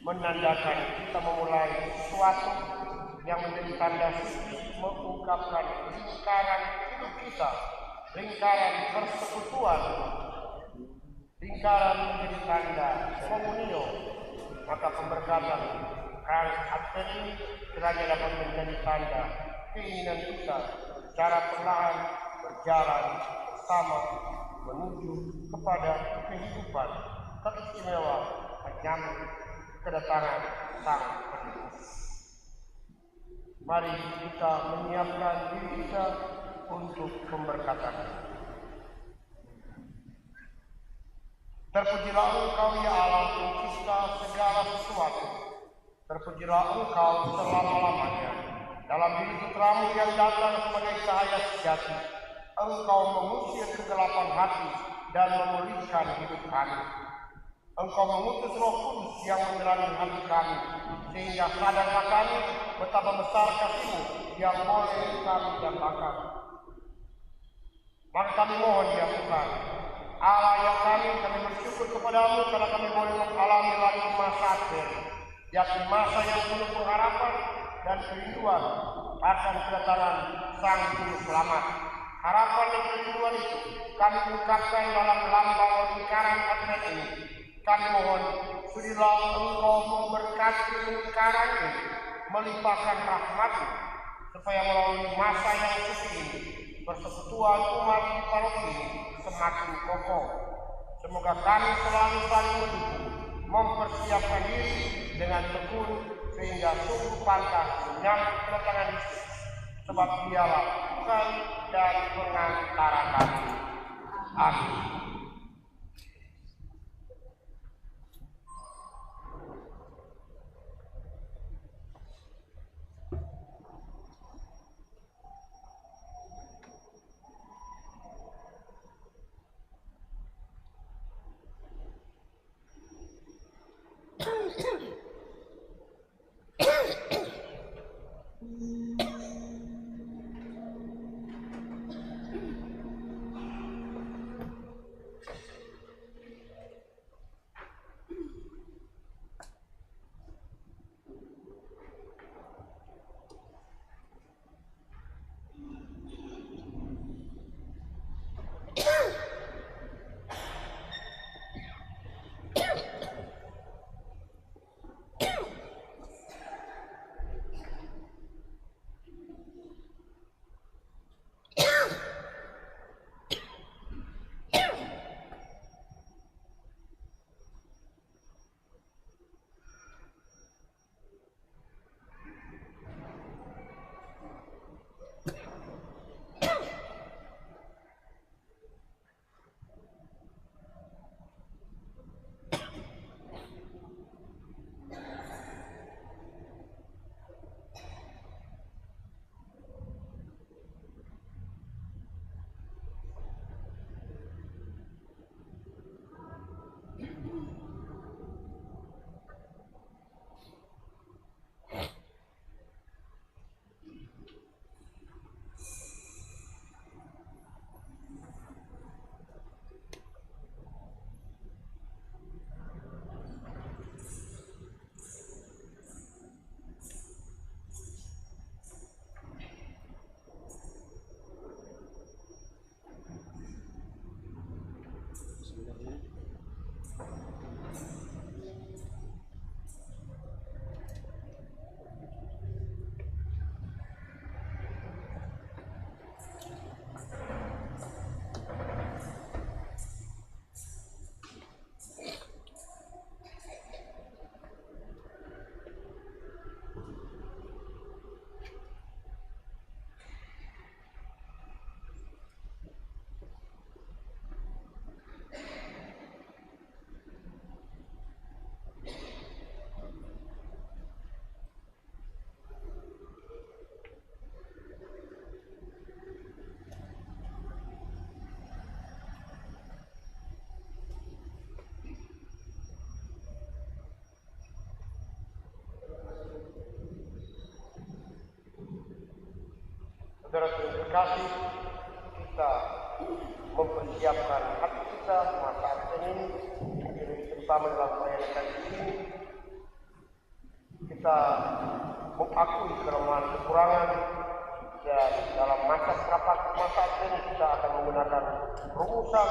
menandakan kita memulai sesuatu yang menjadi tanda suci mengungkapkan lingkaran hidup kita, lingkaran persekutuan, lingkaran menjadi tanda komunio. Maka pemberkatan Advent ini kiranya dapat menjadi tanda keinginan kita secara perlahan berjalan bersama menuju kepada kehidupan teristimewa menyambut kedatangan Sang Penebus. Mari kita menyiapkan diri kita untuk pemberkatan. Terpujilah Engkau ya Allah pencipta segala sesuatu. Terpujilah Engkau selama-lamanya. Dalam diri putramu yang datang sebagai cahaya sejati, Engkau mengusir kegelapan hati dan memulihkan hidup kami. Engkau mengutus Roh Kudus yang menerangi hati kami, sehingga sadarlah kami betapa besar kasih-Mu yang boleh kami dapatkan. Maka kami mohon ya Tuhan, Allah yang kami bersyukur kepadamu karena kami boleh mengalami lagi masa akhir, yakni masa yang penuh pengharapan dan kerinduan akan kedatangan Sang Juru Selamat. Harapan dan kerinduan itu kami ungkapkan dalam lambang lingkaran Advent ini. Kami mohon, sudilah Engkau memberkati lingkaran ini, melimpahkan rahmat-Mu, supaya melalui masa yang suci ini, persekutuan umat di paroki ini semakin kokoh. Semoga kami selalu saling mendukung, mempersiapkan diri dengan tekun, sehingga sungguh pantas menyambut kedatangan Yesus, sebab Dialah Tuhan dan pengantara kami. Amin. Saudara terima kasih, kita mempersiapkan hati kita masa ini, terutama dalam perayaan ini kita mengakui kelemahan kekurangan, dan dalam masa ini kita akan menggunakan rumusan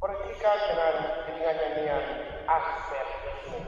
berikan dengan nyanyian aspek ini.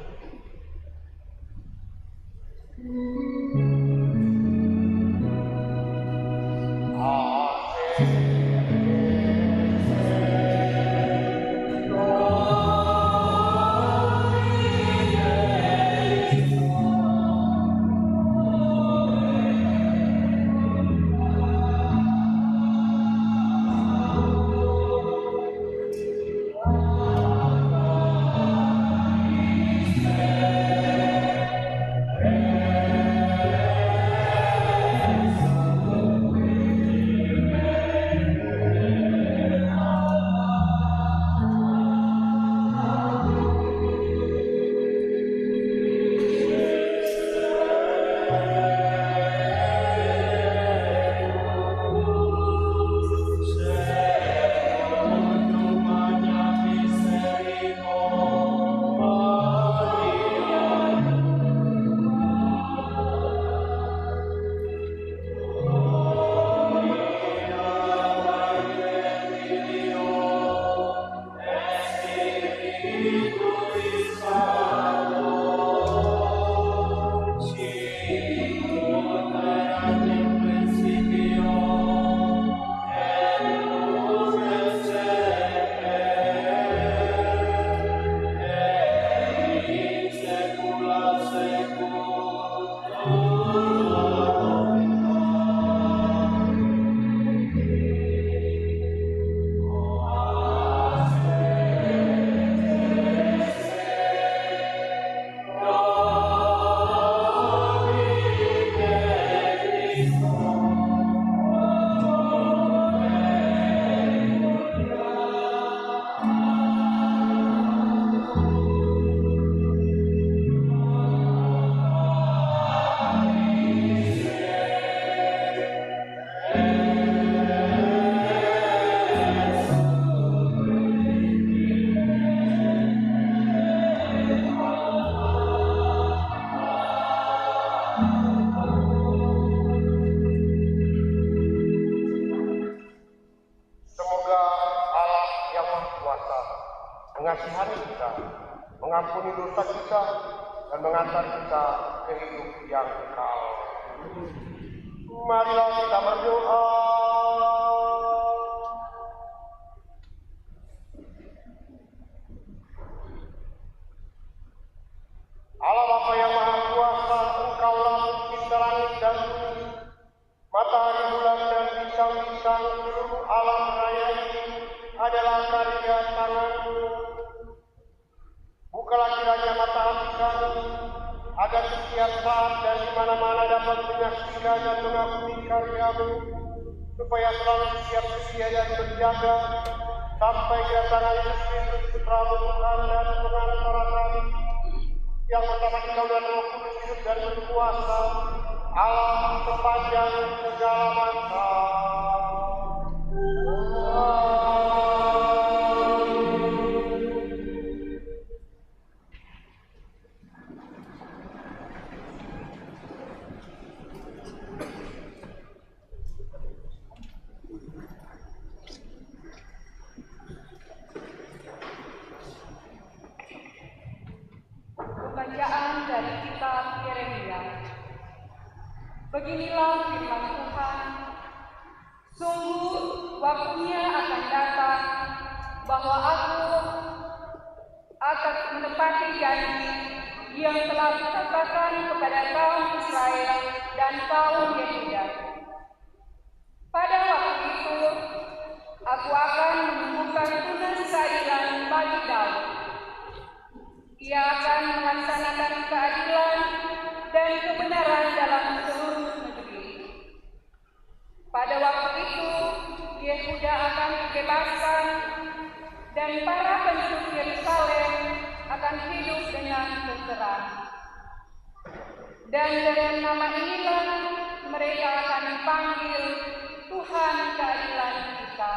Mengasihani kita, mengampuni dosa kita, dan mengantar kita ke hidup yang kekal. Marilah kita berdoa. Allah Bapa yang Maha Kuasa, Engkaulah pencipta langit dan bumi, matahari, bulan, dan bintang-bintang. Seluruh alam raya ini adalah karya tangan-Mu. Bukalah kiranya mata hati kami, agar setiap saat dan di mana-mana dapat menyaksikan dan mengakui karya-Mu, supaya selalu siap sedia dan berjaga sampai kedatangan Yesus Kristus Putra-Mu Tuhan dan Pengantara kami, yang bersama Engkau dan Roh Kudus hidup dan berkuasa, Allah sepanjang segala masa. Bacaan dari kitab Yeremia. Beginilah firman Tuhan, sungguh waktunya akan datang bahwa Aku akan menepati janji yang telah kukatakan kepada kaum Israel dan kaum Yehuda. Pada waktu itu, Aku akan menumbuhkan tunas keadilan bagi Daud. Ia akan melaksanakan keadilan dan kebenaran dalam seluruh negeri. Pada waktu itu, Yehuda akan dibebaskan dan para penduduk Yerusalem akan hidup dengan tenteram. Dan dengan nama inilah mereka akan dipanggil Tuhan keadilan kita.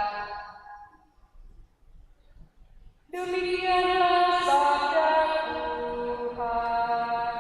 Demikianlah sabda Tuhan.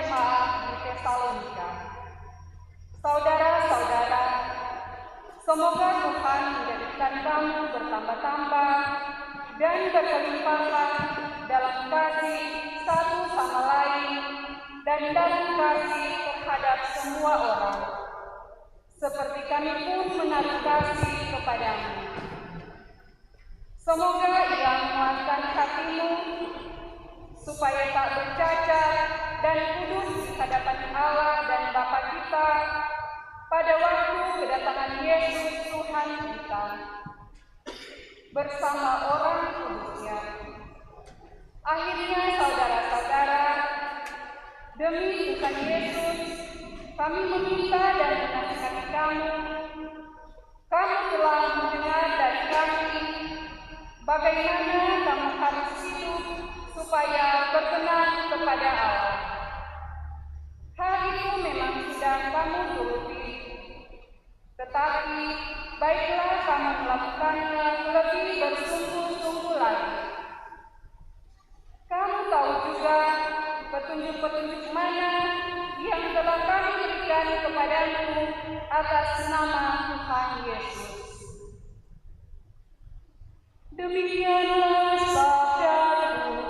jemaat di Tesalonika. Saudara-saudara, semoga Tuhan menjadikan kamu bertambah-tambah dan berkelimpahan dalam kasih satu sama lain dan dalam kasih terhadap semua orang, seperti kami pun menaruh kasih kepadamu. Semoga Ia menguatkan hatimu supaya tak bercacat dan kudus di hadapan Allah dan Bapa kita pada waktu kedatangan Yesus Tuhan kita bersama orang kudusnya. Akhirnya, saudara-saudara, demi Tuhan Yesus, kami meminta dan menasihati kamu. Kamu telah mendengar dari kami bagaimana kamu harus hidup supaya berkenan kepada Allah. Hal itu memang sudah kamu turuti, tetapi baiklah kamu melakukannya lebih bersungguh-sungguh lagi. Kamu tahu juga petunjuk-petunjuk mana yang telah kami berikan kepadamu atas nama Tuhan Yesus. Demikianlah sabda Tuhan.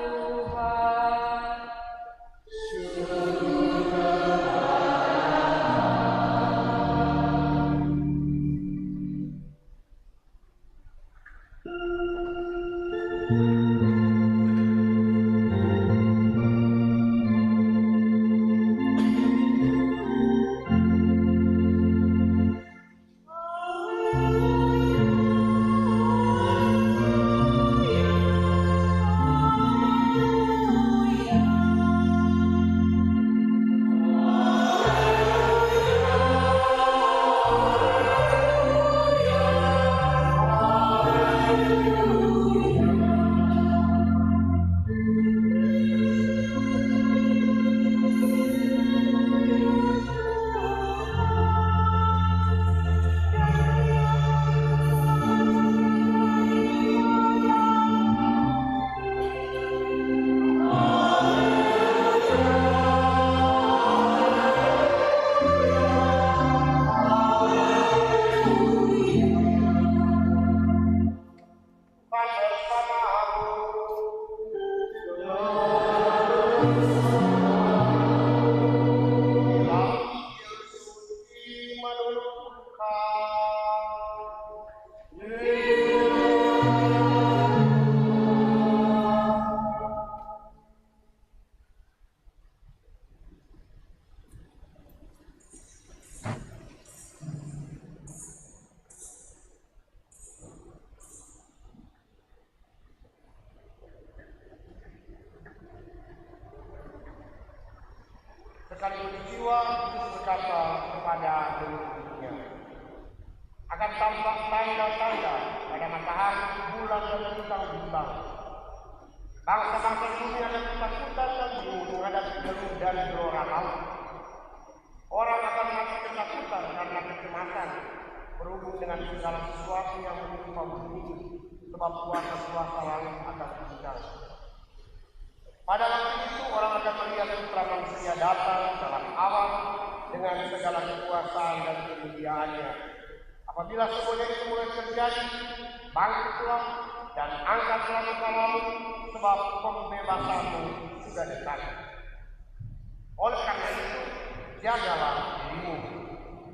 Sekaligus jiwa Yesus berkata kepada murid-muridnya, akan tampak tanda-tanda pada matahari, bulan, dan bintang-bintang. Bangsa-bangsa dunia akan ketakutan dan bingung menghadapi deru dan gelora laut. Orang akan mati ketakutan karena kecemasan berhubung dengan segala sesuatu yang menimpa bumi, sebab kuasa-kuasa langit akan tinggal. Pada waktu itu orang akan melihat Putra Manusia datang dalam awan dengan segala kekuasaan dan kemuliaannya. Apabila semuanya itu mulai terjadi, bangkitlah dan angkatlah kepalamu, sebab pembebasanmu sudah dekat. Oleh karena itu, jagalah dirimu,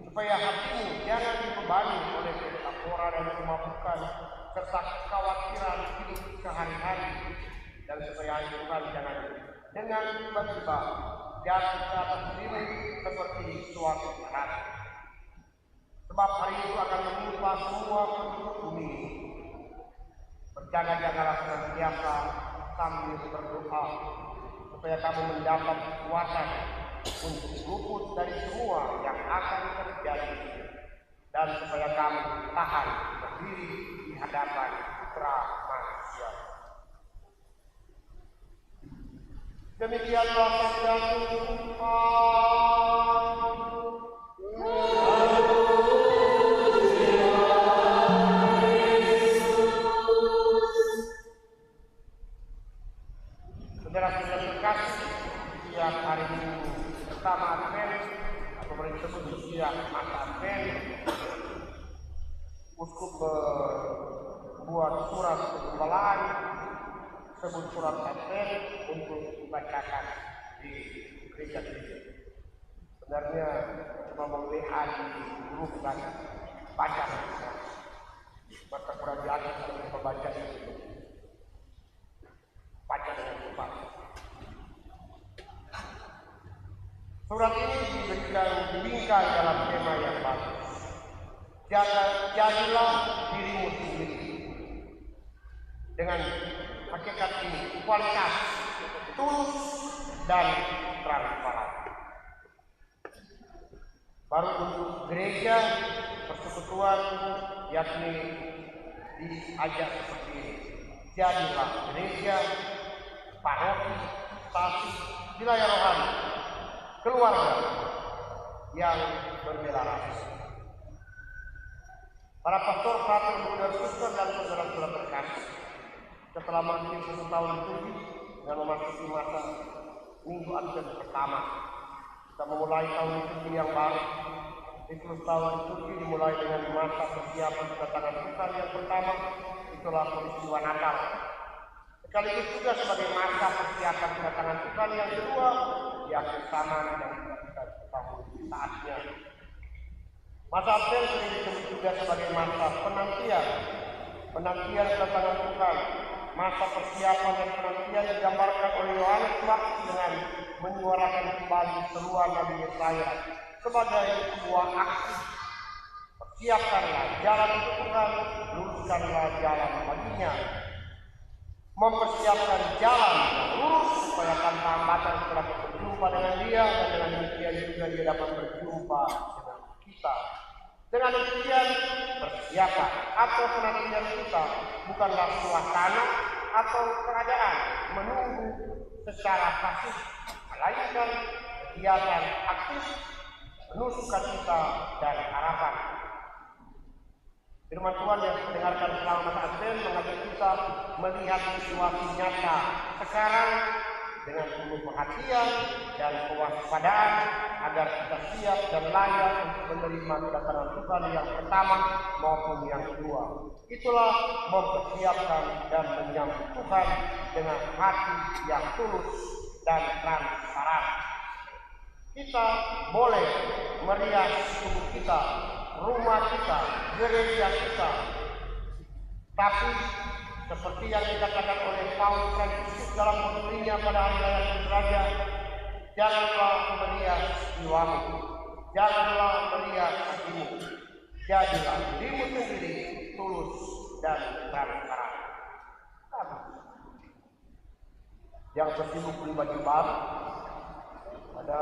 supaya hatimu jangan dibebani oleh metafora dan kemampuan serta kekhawatiran hidup sehari-hari, dan supaya Tuhan jangan dengan tiba-tiba jatuh ke atas dirimu seperti suatu berat. Sebab hari itu akan menimpa semua penduduk bumi. Berjaga-jagalah senantiasa sambil berdoa, supaya kamu mendapat kekuatan untuk luput dari semua yang akan terjadi, dan supaya kamu tahan berdiri di hadapan Putra Manusia. Demikianlah sabda Tuhan. Saudara-saudara terkasih, setiap hari Minggu Advent atau disebut usia masa Advent, uskup membuat surat penggembalaan, sebut surat Advent untuk dibacakan di gereja-gereja. Sebenarnya cuma melihat di huruf dan baca, maka kurang biasa untuk membaca itu. Baca dengan cepat. Surat ini dibingkai dalam tema yang bagus. Jadilah dirimu sendiri. Dengan hakikat ini, kualitas, tulus dan transparan. Baru untuk gereja persekutuan, yakni diajak seperti ini. Jadilah gereja, paroki, stasi, wilayah rohani, keluarga yang berbela rasih. Para pastor, frater, brother, suster, dan saudara-saudara terkasih, setelah mengikuti 1 tahun studi dan memasuki masa minggu Advent pertama, kita memulai tahun studi yang baru. Siklus tahun studi dimulai dengan masa persiapan kedatangan Tuhan yang pertama, itulah peristiwa Natal. Sekaligus juga sebagai masa persiapan kedatangan Tuhan yang kedua, di akhir zaman yang kita ketahui saatnya. Masa Advent sering disebut juga sebagai masa penantian kedatangan Tuhan. Masa persiapan dan penantian digambarkan oleh Yohanes Pembaptis dengan menyuarakan kembali seruan Nabi Yesaya sebagai sebuah aksi. Persiapkanlah jalan untuk Tuhan, luruskanlah jalan baginya. Mempersiapkan jalan yang lurus supaya tanpa hambatan kita dapat berjumpa dengan Dia, dan dengan demikian juga Dia dapat berjumpa dengan kita. Dengan demikian, persiapan atau penantian kita bukanlah suasana atau keadaan menunggu secara pasif, melainkan kegiatan aktif penuh sukacita dan harapan. Firman Tuhan yang kita dengarkan selama masa Advent mengajak kita melihat situasi nyata sekarang dengan penuh perhatian dan kewaspadaan agar kita siap dan layak untuk menerima kedatangan Tuhan yang pertama maupun yang kedua. Itulah mempersiapkan dan menyambut Tuhan dengan hati yang tulus dan transparan. Kita boleh merias tubuh kita, rumah kita, gereja kita, tapi seperti yang dikatakan oleh Paulus Fransiskus dalam nubuatnya pada hari raya Raja, janganlah merias jiwamu, janganlah merias hatimu, jadilah dirimu sendiri tulus dan transparan. Yang tersibuk beli baju baru, ada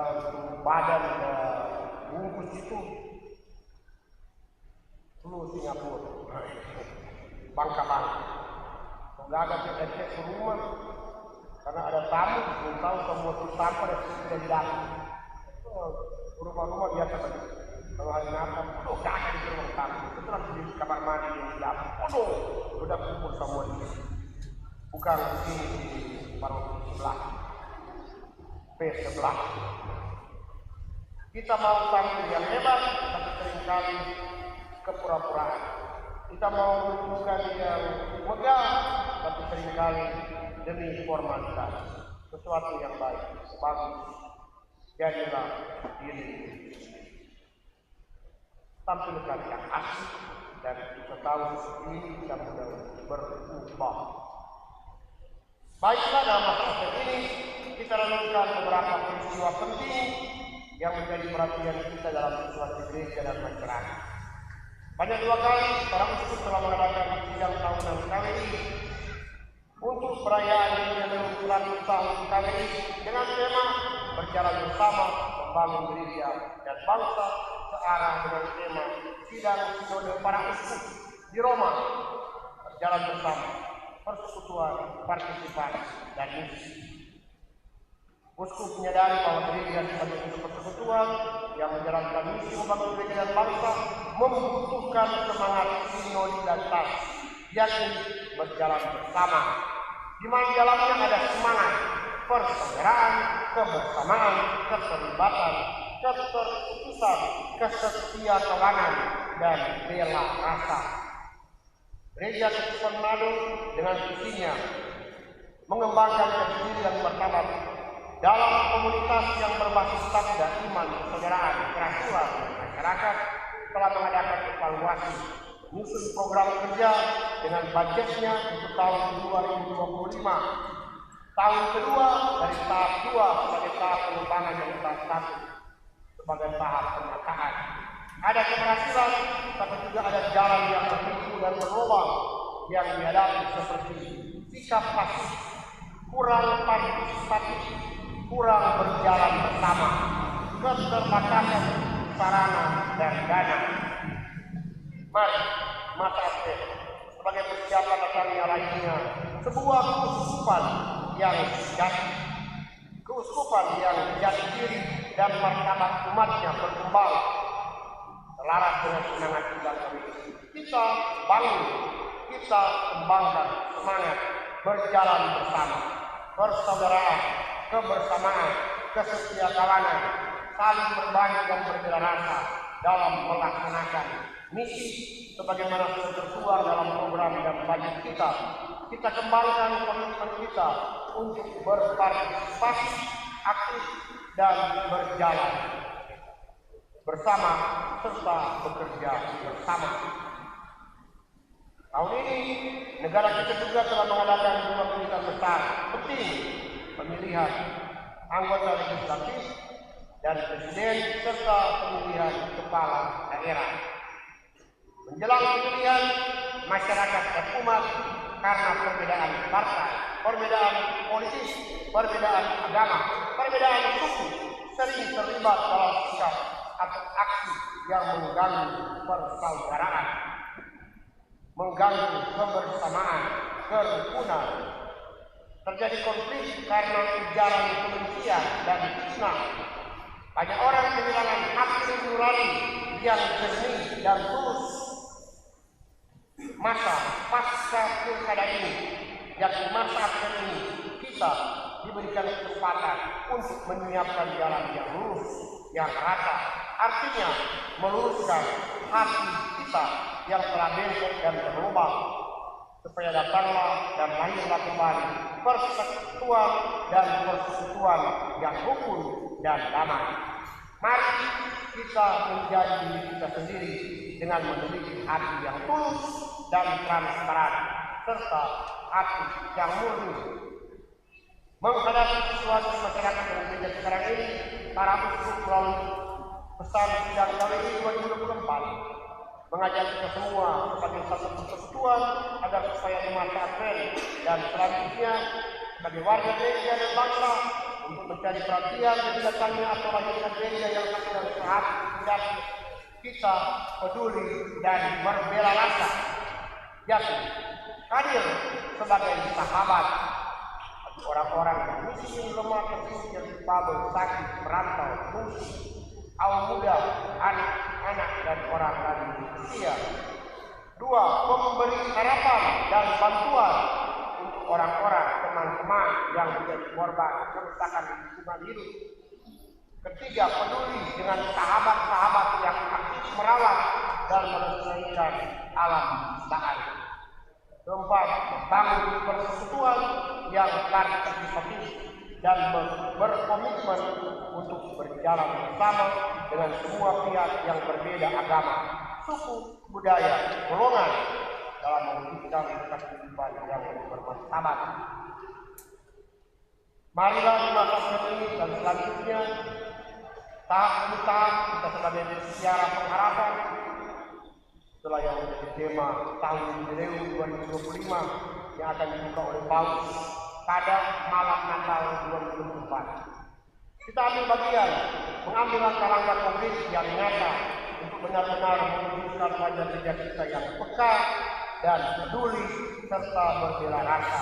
badan bungkus itu, dulu Singapura, Bangka-Bangka. Nggak ada cek ke rumah karena ada tamu, belum tahu semua sampah dan sudah datang. Rumah-rumah biasa saja. Kalau hari Natal, nggak ada di rumah tamu. Setelah di kamar mandi yang di dapur, udah kumpul semua di sini. Bukan di sini di paroki sebelah, sebelah. Kita mau tampil yang hebat, tapi seringkali kepura-puraan. Kita mau menunjukkan yang megah, tapi seringkali demi formalitas. Sesuatu yang baik, bagus, jadilah diri. Tampilkan yang asli, dan kita tahu ini kita sudah berubah. Baiklah, dalam masa ini kita renungkan beberapa peristiwa penting yang menjadi perhatian kita dalam situasi gereja dan masyarakat. Banyak dua kali para uskup telah mengadakan sidang tahunan KWI untuk perayaan yang 100 tahun KWI dengan tema berjalan bersama membangun gereja dan bangsa, searah dengan tema sidang sinode para uskup di Roma, berjalan bersama, persekutuan, partisipasi, dan misi. Uskup menyadari bahwa gereja sebagai bentuk persekutuan yang menjalankan misi membangun gereja dan bangsa membutuhkan semangat sinoditas, yakni berjalan bersama. Di mana dalamnya ada semangat persaudaraan, kebersamaan, keterlibatan, keterputusan kesetiakawanan dan bela rasa. Gereja Kesatuan Manado dengan visinya mengembangkan jati diri dan martabat dalam komunitas yang berbasis sabda, iman, persaudaraan, kerasulan, dan masyarakat telah mengadakan evaluasi menyusun program kerja dengan budgetnya untuk tahun 2025. Tahun kedua dari tahap 2 sebagai tahap pengembangan dan tahap 1 sebagai tahap penataan. Ada keberhasilan, tapi juga ada jalan yang berliku dan berlubang yang dihadapi seperti sikap pasif, kurang partisipatif, kurang berjalan bersama, keterbatasan sarana dan dana. Mari, masa akhir sebagai persiapan datangnya lainnya sebuah keuskupan yang sejati, keuskupan yang jati diri dan martabat umatnya berkembang selaras dengan semangat kita komisi. Kita bangun, kita kembangkan semangat berjalan bersama, persaudaraan, kebersamaan, kesetiakawanan, saling berbagi dan berbela rasa dalam melaksanakan misi sebagaimana sudah tertuang dalam program dan budget kita. Kita kembangkan komitmen kita untuk berpartisipasi aktif dan berjalan bersama serta bekerja bersama. Tahun ini negara kita juga telah mengadakan dua kegiatan besar penting, pemilihan anggota legislatif dan presiden serta pemilihan kepala daerah. Menjelang pemilihan, masyarakat dan umat karena perbedaan partai, perbedaan politik, perbedaan agama, perbedaan suku sering terlibat dalam sikap atau aksi yang mengganggu persaudaraan, mengganggu kebersamaan, kerukunan. Terjadi konflik karena ujaran kebencian dan fitnah. Banyak orang kehilangan hati nurani yang jernih dan tulus. Masa pasca pilkada ini, yakni masa akhir ini, kita diberikan kesempatan untuk menyiapkan jalan yang lurus, yang rata. Artinya meluruskan hati kita yang telah bengkok dan berlubang, supaya datanglah dan lahirlah kembali persekutuan dan persekutuan yang rukun dan damai. Mari kita menjadi diri kita sendiri dengan memiliki hati yang tulus dan transparan serta hati yang murni. Menghadapi situasi masyarakat yang berbeda sekarang ini, para uskup melalui pesan sidang kali ini 2024 mengajak kita semua sebagai satu persekutuan agar supaya di masa April dan selanjutnya sebagai warga gereja dan bangsa untuk mencari perhatian dari datangnya atau lahirnya gereja yang satu dan sehat, dan kita peduli dan berbela rasa, yakni hadir sebagai sahabat orang-orang yang miskin, lemah, terusir, difabel, sakit, merantau, fungsi, kaum muda, anak-anak dan orang lanjut usia. 2. Memberi harapan dan bantuan untuk orang-orang, teman-teman yang menjadi korban kerusakan lingkungan hidup. 3. Peduli dengan sahabat-sahabat yang aktif merawat dan melestarikan alam ciptaan. 4. Membangun persekutuan yang partisipatif dan berkomitmen untuk berjalan bersama dengan semua pihak yang berbeda agama, suku, budaya, golongan dalam mewujudkan kehidupan yang bermartabat. Marilah di masa ini dan selanjutnya tahap demi tahap kita sebagai siara pengharapan setelah yang menjadi tema tahun jubileu 2025 yang akan dibuka oleh Paus pada malam Natal 2024. Kita ambil bagian, mengambil langkah-langkah konkret yang nyata untuk benar-benar mewujudkan wajah gereja kita yang peka dan peduli serta berbela rasa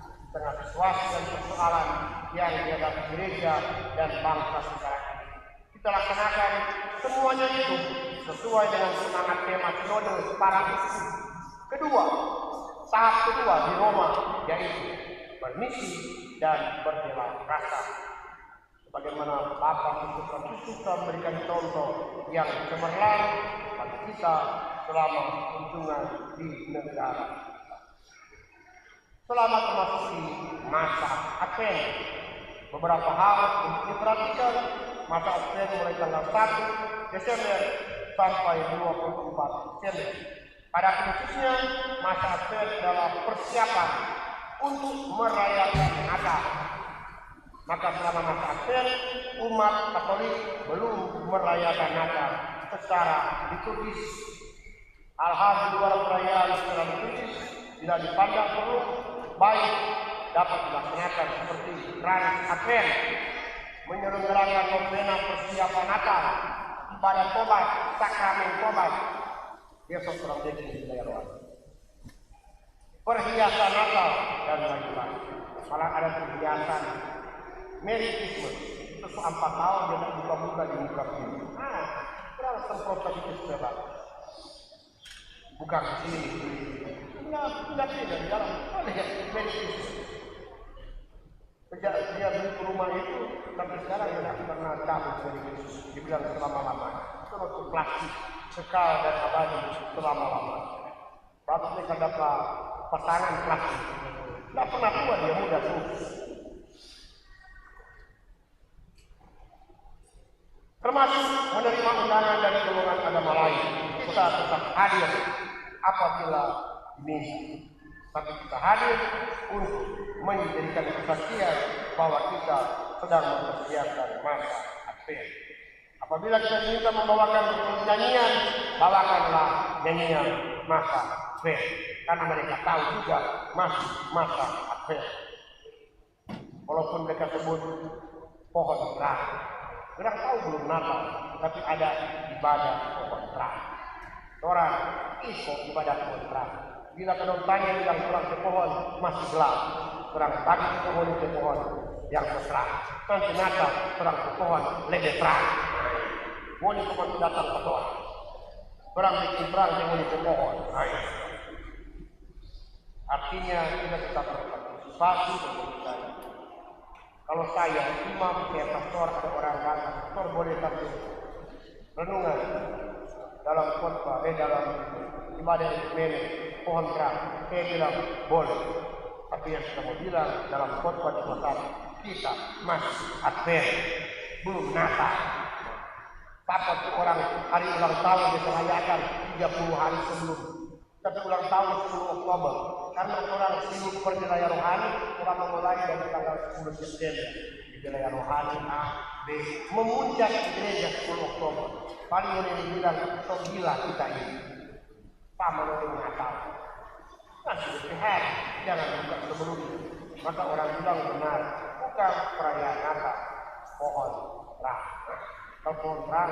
di tengah situasi dan persoalan yang dihadapi gereja dan bangsa sekarang ini. Kita laksanakan semuanya itu sesuai dengan semangat tema sinode para uskup. Kedua, tahap kedua di Roma, yaitu bermisi dan berbela rasa. bagaimana Bapak suka memberikan contoh yang cemerlang bagi kita selama kunjungan di negara. Selama memasuki masa Advent, beberapa hal untuk diperhatikan. Masa Advent mulai tanggal 1 Desember sampai 24 Desember. Pada khususnya, masa Advent adalah persiapan untuk merayakan Natal. Maka selama masa Advent, umat Katolik belum merayakan Natal secara liturgis. Hal-hal di luar perayaan secara liturgis tidak dipandang perlu, baik dapat dilaksanakan seperti Rans Advent, menyelenggarakan novena persiapan Natal, ibadah tobat, sakramen tobat, besok kurang lebih di wilayah rohani, perhiasan Natal dan lain-lain. Malah ada perhiasan Merry Christmas, itu 4 tahun dia tak buka-buka di muka bumi. Kurang semprot lagi ke bukan di sini. Tidak dari dalam. Boleh ya, Merry Christmas. Sejak dia beli ke rumah itu, sampai sekarang dia tidak pernah cabut dari Yesus. Dibilang selama-lamanya. Itu untuk plastik, kekal dan abadi selama-lamanya. Lalu mereka dapat pasangan plastik. Tidak pernah tua dia muda terus. Termasuk menerima undangan dari golongan agama lain. Kita tetap hadir apabila diminta. Tapi kita hadir untuk menjadikan kesaksian bahwa kita sedang mempersiapkan masa Advent. Apabila kita diminta membawakan nyanyian, bawakanlah nyanyian masa Advent. Karena mereka tahu juga masih masa Advent. Walaupun mereka sebut pohon terang. Mereka tahu belum Natal, tapi ada ibadah pohon terang. Orang ikut ibadah pohon terang. Bila kena tanya yang kurang ke pohon masih gelap, kurang bagi ke pohon yang terang. Nanti Natal kurang ke pohon lebih terang. Mohon pohon datang ke pohon. Kurang bikin terang yang mohon ke pohon. Artinya kita tetap berpartisipasi dan kalau saya imam, saya pastor, ada orang datang, pastor boleh kasih renungan dalam khotbah, dalam ibadah ekumenik pohon terang. Saya bilang boleh, tapi yang saya mau bilang dalam khotbah cuma satu, kita masih Advent, belum Natal. Papa tuh orang hari ulang tahun diserayakan 30 hari sebelum, tapi ulang tahun 10 Oktober. Karena orang sibuk pergi wilayah rohani, orang memulai dari tanggal 10 September di wilayah rohani A, B, memuncak di gereja 10 Oktober. Paling yang dibilang, so gila kita ini. Sama dengan Natal. Masih berpihak, jangan buka sebelumnya. Maka orang bilang benar, bukan perayaan Natal, pohon terang. Kalau pohon terang,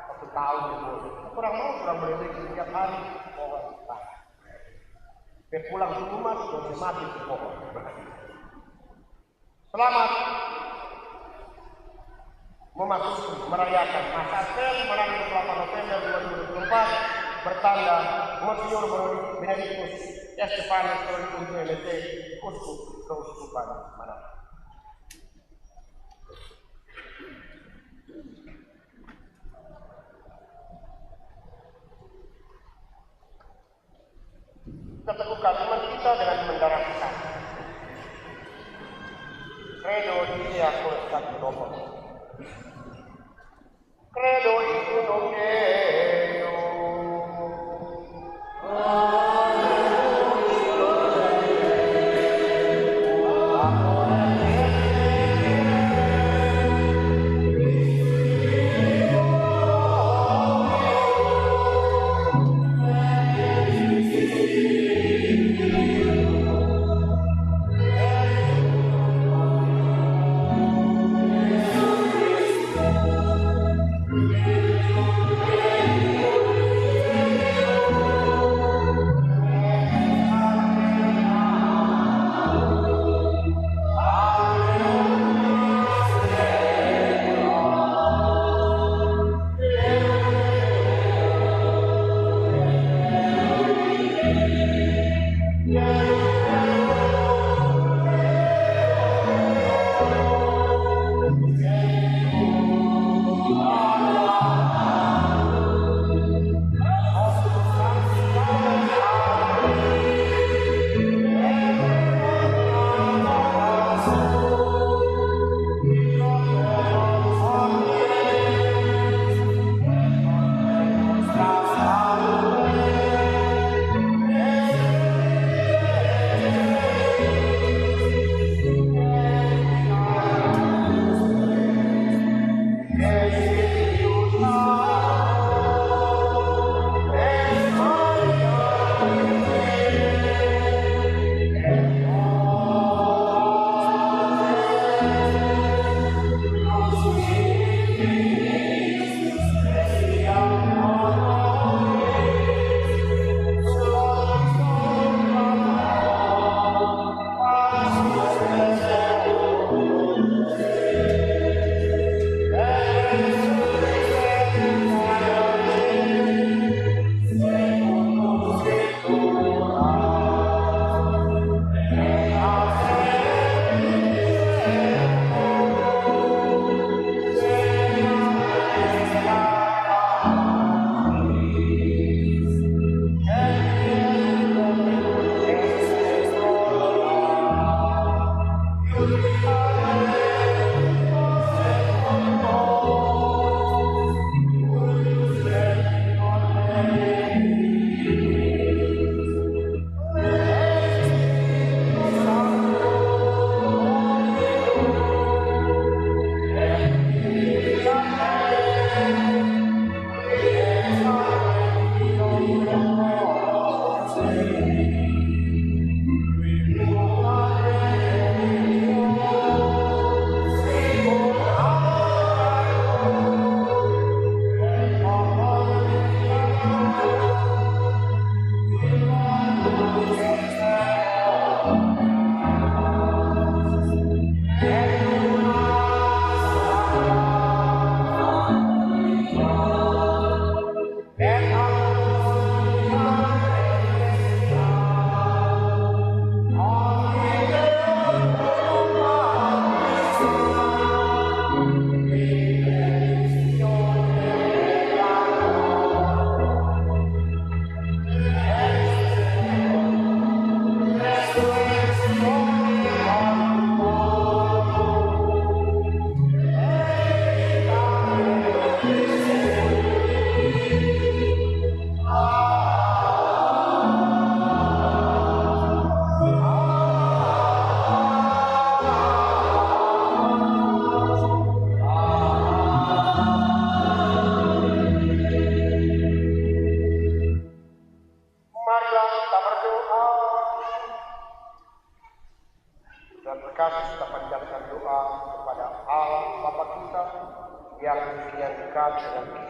1 tahun itu. Kurang mau, kurang boleh setiap hari, pohon terang. Pulang ke rumah, sudah mati di pohon. Selamat memasuki merayakan masa Advent, menangis 8 November 2024, bertanda Monsignor Benedictus Estefanus Prodikum PLT, Uskup Keuskupan Manado. Kita teguhkan iman kita dengan mendarahkan Credo Dea Constantinople. Credo in uno Deo.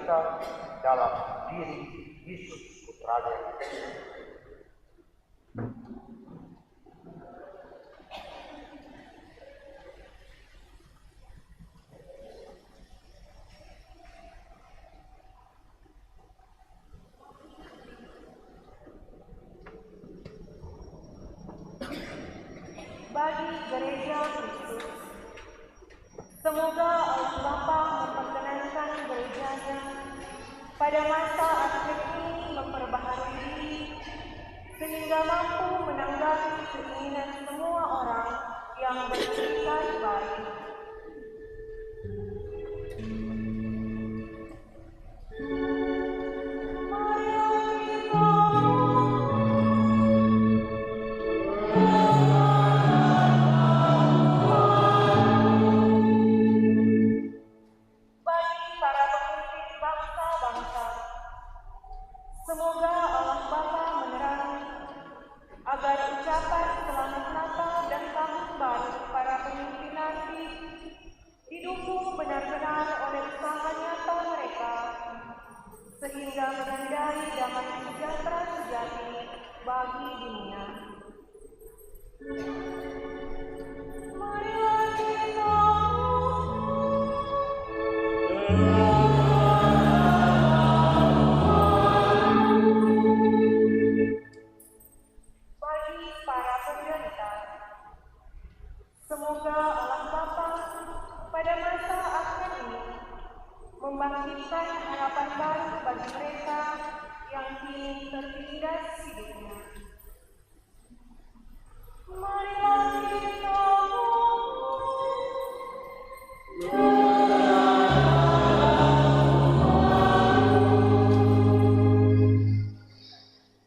kita dalam diri Yesus Putranya. Bagi Gereja Kristus, semoga Allah Bapa memperkenankan gerejanya pada masa akhir ini memperbaharui diri sehingga mampu menanggapi keinginan semua orang yang bersinggah baik. Semoga Allah Bapa menerangi agar ucapan selamat Natal dan Tahun Baru para pemimpin nanti didukung benar-benar oleh usaha nyata mereka, sehingga menandai damai sejahtera sejati bagi dunia. Marilah kita semoga Allah Bapa pada masa akhir ini membangkitkan harapan baru bagi mereka yang kini tertindas hidupnya. Marilah kita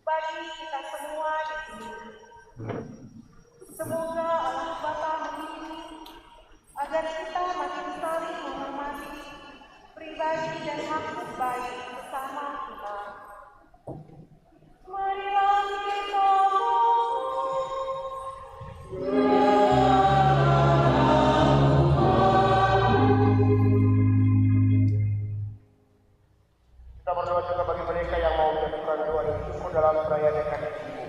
bagi kita semua di sini. Semoga Allah Bapa membimbing agar kita makin saling menghormati pribadi dan maksud baik bersama kita. Marilah kita berdoa juga bagi mereka yang mau menjatuhkan doa dan syukur dalam perayaan Ekaristi ini.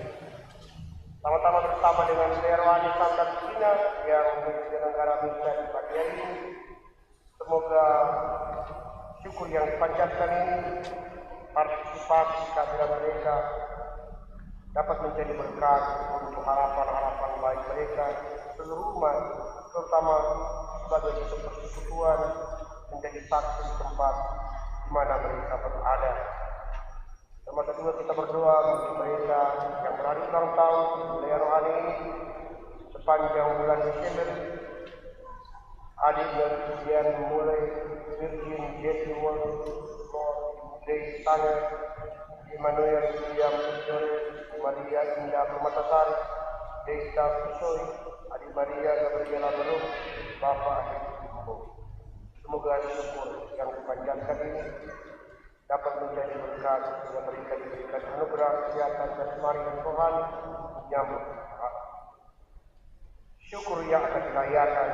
Sama-sama bersama dengan Rohani Santa Cina yang menyelenggara misa di pagi hari ini. Semoga syukur yang dipanjatkan ini, partisipasi kehadiran mereka dapat menjadi berkat untuk harapan-harapan baik mereka, seluruh umat, terutama sebagai persekutuan menjadi saksi tempat di mana mereka berada. Termasuk juga kita berdoa bagi mereka yang berhari ulang tahun budaya rohani ini sepanjang bulan Desember. Adik dan kemudian mulai Virgin Jessie World Day Tanya, Emmanuel William Joris, Maria Indah Permatasari, Desta Kusoi, Adik Maria Gabriela Belum, Bapak Adik Ibu. Semoga syukur yang dipanjatkan ini dapat menjadi berkat yang mereka diberikan anugerah kesehatan jasmani dan rohani menyambut syukur yang akan dirayakan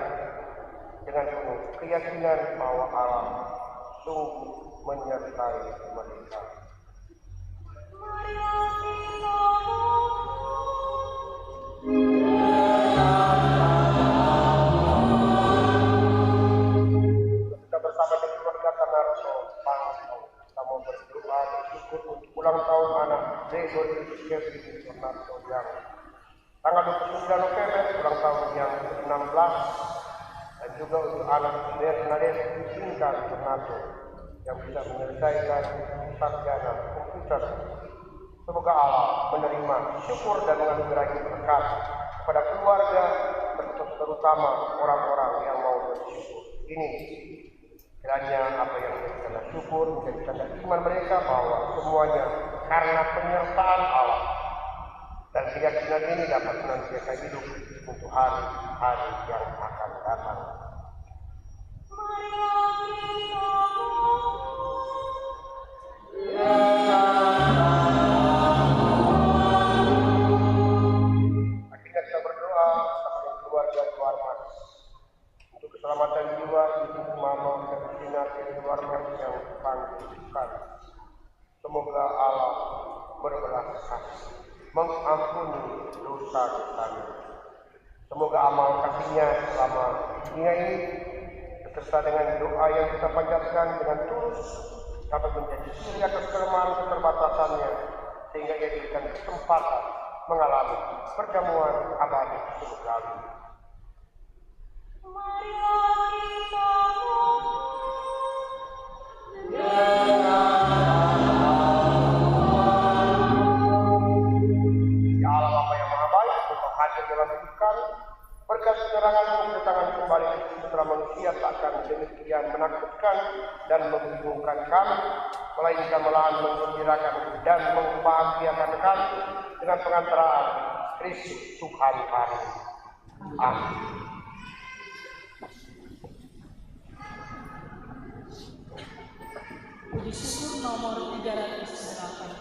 dengan penuh keyakinan bahwa Allah sungguh menyertai mereka. Kita bersama dengan keluarga Tanarso kita mau berdoa bersyukur untuk ulang tahun anak Gregory Kevin Tornato yang tanggal 29 November, ulang tahun yang ke-16, dan juga untuk anak Bernadette Sinta Tornato yang bisa menyelesaikan sarjana komputer. Semoga Allah menerima syukur dan menganugerahi berkat kepada keluarga, terutama orang-orang yang mau bersyukur ini. Kiranya apa yang menjadi tanda syukur menjadi tanda iman mereka bahwa semuanya karena penyertaan Allah, dan keyakinan ini dapat senantiasa hidup untuk hari-hari yang akan datang. Akhirnya kita berdoa kepada keluarga Warmas untuk keselamatan jiwa ibu mama dan Kristina dari Warmas yang panggil. dibutuhkan. Semoga Allah berbelas kasih, mengampuni dosa-dosanya. Semoga amal kasih-Nya selama dunia ini beserta dengan doa yang kita panjatkan dengan tulus dapat menjadi suri atas kelemahan keterbatasannya, sehingga ia diberikan kesempatan mengalami perjamuan abadi surgawi. Marilah kita Ya Allah Bapa yang Maha Baik, Engkau hadir dalam hidup kami. Berkat keterangan-Mu kedatangan kembali ke putra manusia takkan demikian menakutkan dan membingungkan kami, melainkan malahan menggembirakan dan membahagiakan kami dengan pengantaraan Kristus Tuhan kami. Amin. Puji syukur nomor 308.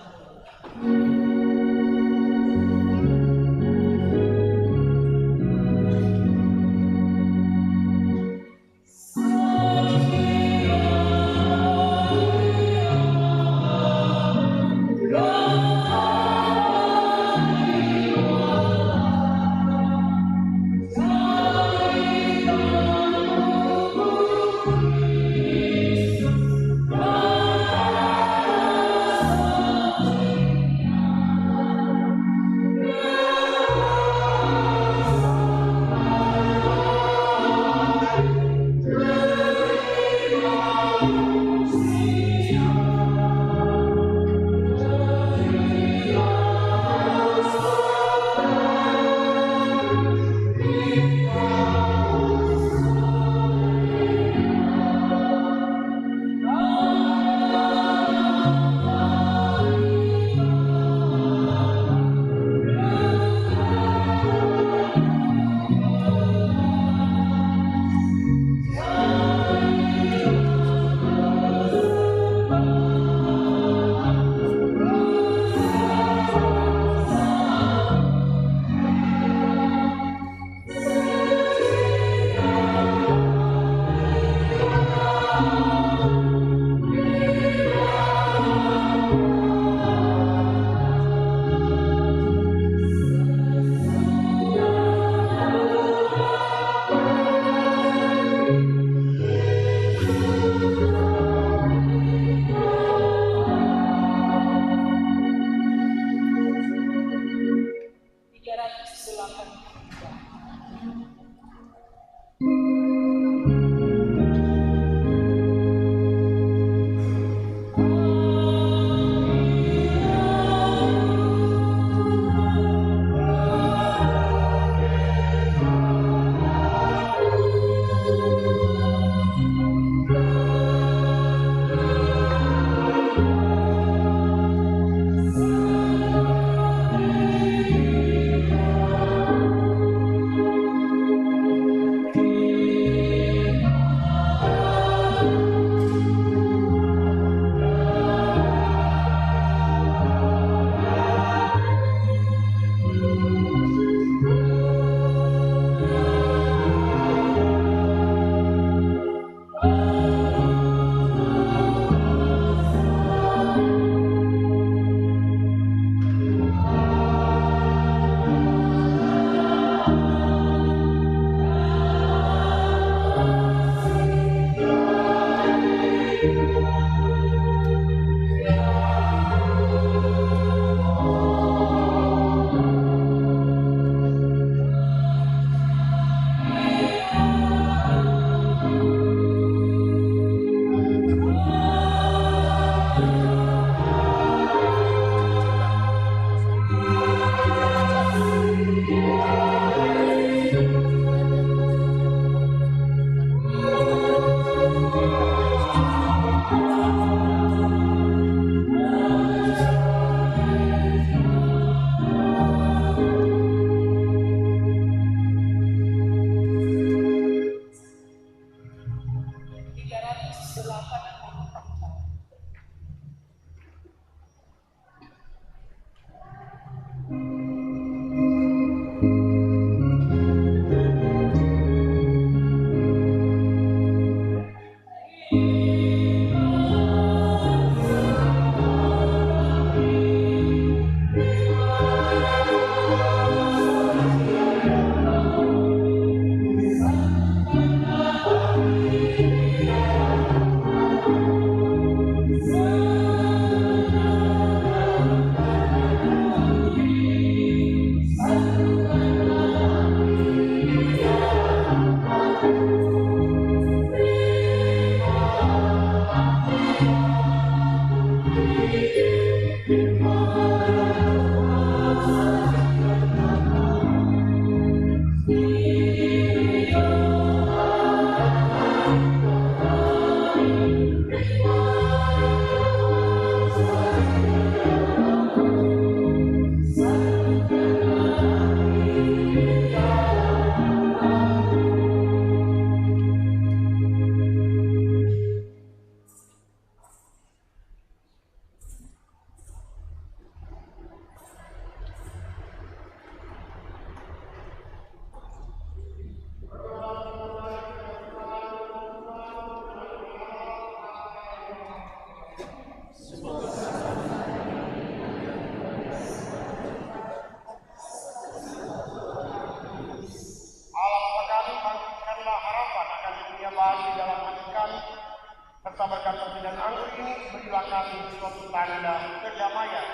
berilah kami suatu tanda kedamaian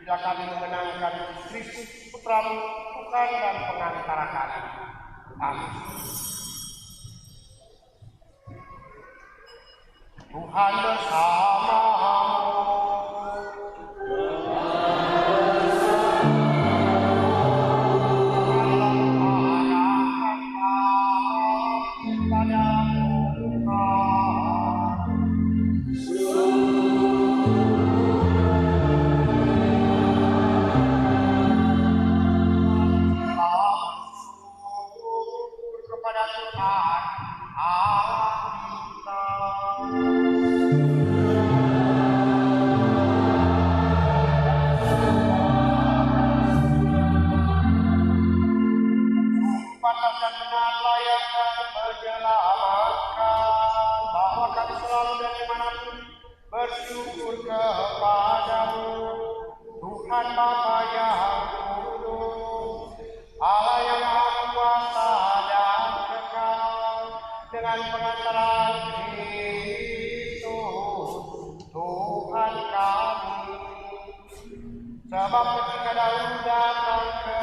bila kami mengenangkan Kristus Putramu, Tuhan dan pengantara kami. Amin. Tuhan bersamamu. Kepada Tuhan Allah kita. Pantas dan benar layak dan menyelamatkan, bahwa kami selalu dan dimanapun bersyukur kepadamu, Tuhan Bapa yang kudus, Allah yang maha kuasa dan kekal, dengan pengantaran Kristus Tuhan kami. Sebab ketika Daud datang ke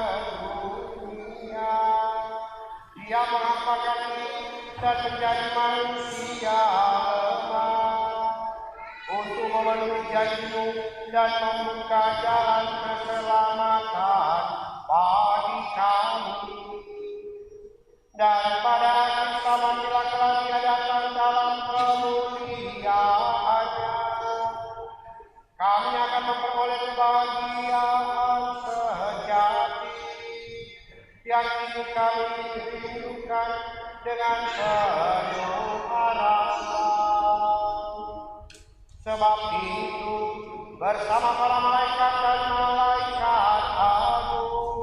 dunia, Dia mengampakkan diri dan menjadi manusia lemah untuk memenuhi janji-Mu dan membuka jalan keselamatan bagi kami. Dan pada akhir zaman bila kelak Dia datang dalam kemuliaan-Nya, kami akan memperoleh kebahagiaan sejati yang kini kami rindukan dengan penuh harapan. Sebab itu, bersama para malaikat dan malaikat agung,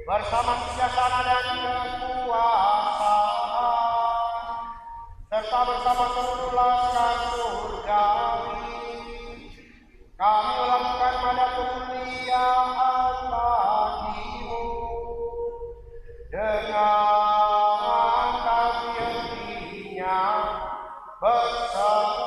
bersama bijaksana dan kekuasaan, serta bersama seluruh laskar surgawi, kami melakukan pada kemuliaan bagi-Mu dengan henti-hentinya berseru.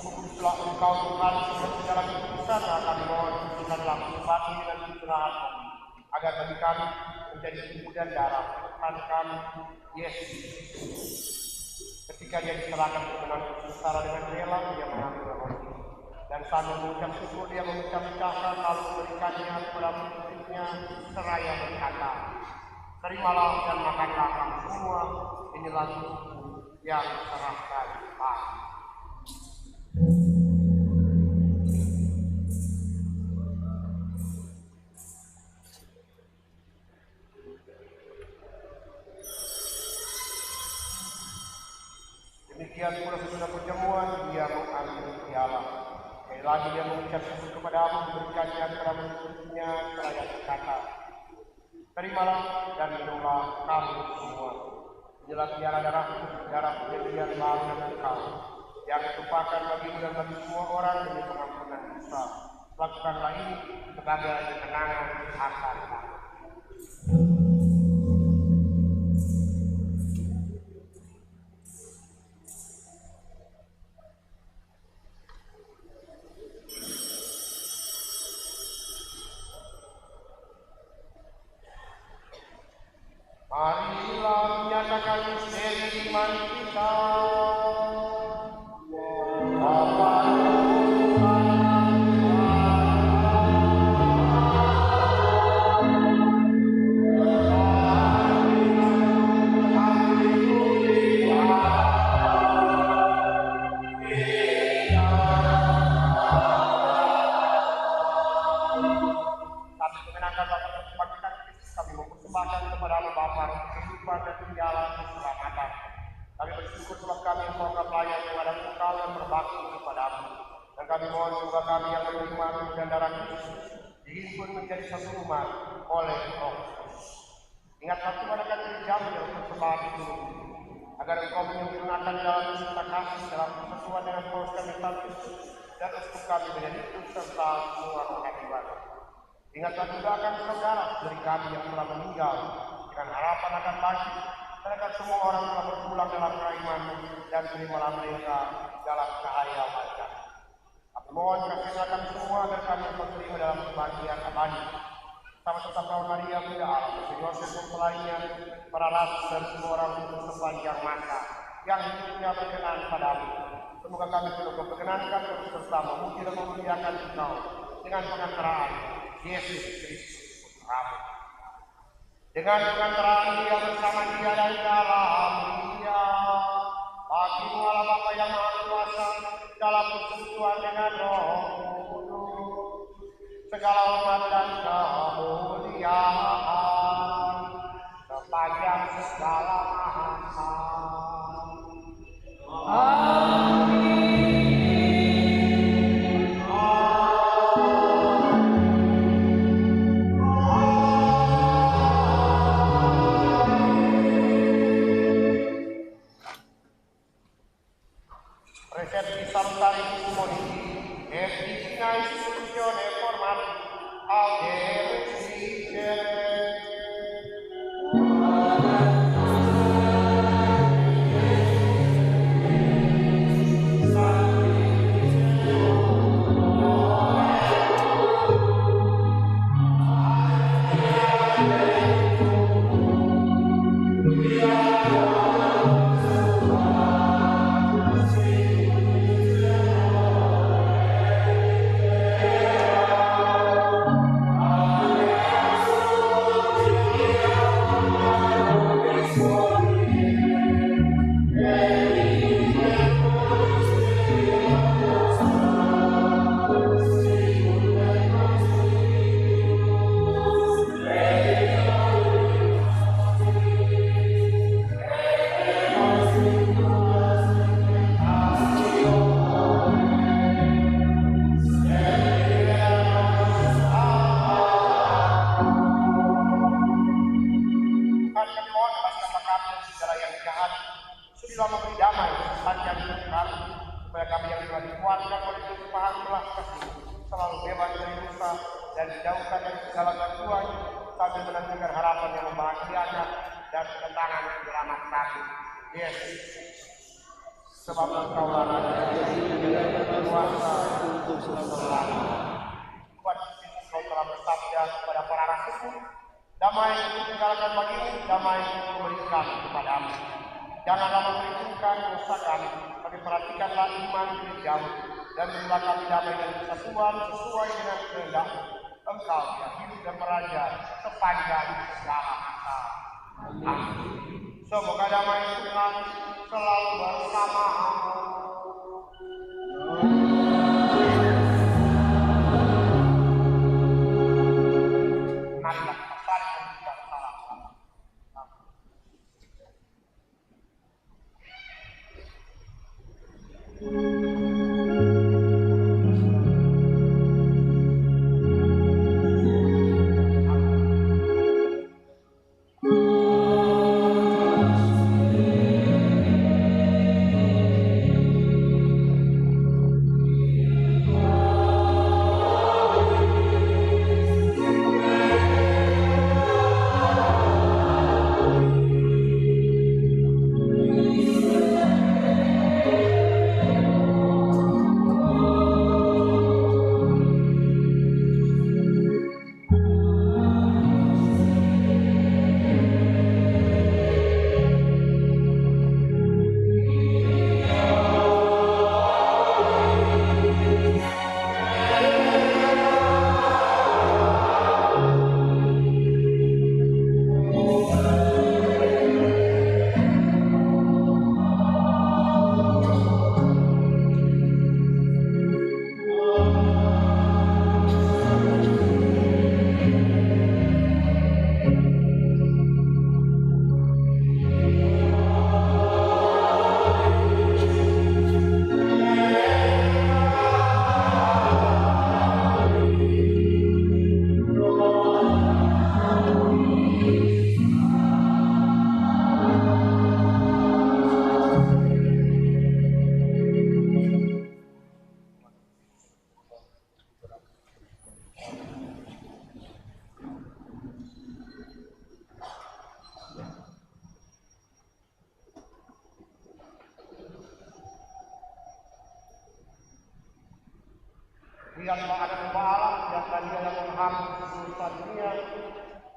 Kuduslah Engkau Tuhan seperti dalam keputusan yang kami mohon kuduskan dalam hati dan pikiran kami, agar bagi kami menjadi tubuh dan darah Tuhan kami Yesus Kristus. Ketika Dia diserahkan ke menanggung sengsara dengan rela, Dia mengambil roti dan sambil mengucap syukur Dia memecah-mecahkan lalu memberikannya kepada murid-muridnya seraya berkata, "Terimalah dan makanlah kamu semua, inilah tubuhku yang diserahkan bagi." Demikian pula sesudah perjamuan, Dia mengambil piala. Sekali lagi Dia mengucap syukur kepadamu, memberikannya kepada murid-muridnya kata. Terimalah dan minumlah kamu semua. Inilah tiara darahku, darah perjanjian baru dan kekal, yang ditumpahkan bagimu dan bagi semua orang demi pengampunan dosa. Lakukanlah ini sebagai kenangan akan kami. Marilah menyatakan misteri iman kita. Bapa kami mempersembahkan kepada Allah Bapa kehidupan dan tinggalan keselamatan. Kami bersyukur sebab kami semoga pelayan kepada Engkau yang berbakti kepadamu. Dan kami mohon juga kami yang menerima dan darah Kristus dihimpun menjadi satu umat oleh Roh Kudus. Ingatlah Tuhan akan jam yang tersebar di seluruh bumi, agar Engkau menyempurnakan dalam cinta kasih dalam persatuan dengan Paulus kami Kristus dan untuk kami menjadi ikut serta semua rohani ibadah. Ingatlah juga akan saudara dari kami yang telah meninggal dengan harapan akan bangkit, dan akan semua orang telah berpulang dalam keimanan dan terimalah mereka dalam cahaya wajah. Aku mohon kasih kami semua agar kami terima dalam kebahagiaan abadi. Sama tetap Maria Bunda Allah, Yosef mempelainya, para rasul dan semua orang untuk sepanjang masa yang hidupnya berkenan padamu. Semoga kami penuh keperkenankan terus serta memuji dan memuliakan Engkau dengan pengantaraan Yesus Kristus putramu. Dengan pengantaraan Dia bersama Dia dan dalam Dia, bagimu Allah Bapa yang Maha Kuasa dalam persekutuan dengan Roh Kudus, segala hormat dan kemuliaan sepanjang segala masa. Resepsi salutari comuniti e vicina istituzione formati aude sebab Engkau lah kuasa untuk selalu. Buat Engkau telah bersabda kepada para rasul, damai itu tinggalkan bagimu, damai itu berikan kepadamu. Janganlah memperhitungkan dosa kami, tapi perhatikanlah iman gerejamu, dan berilah kami damai dan kesatuan sesuai dengan kehendak Engkau yang hidup dan meraja sepanjang segala masa. Amin. Semoga damai Tuhan selalu bersamamu. Marilah saling memberikan salam.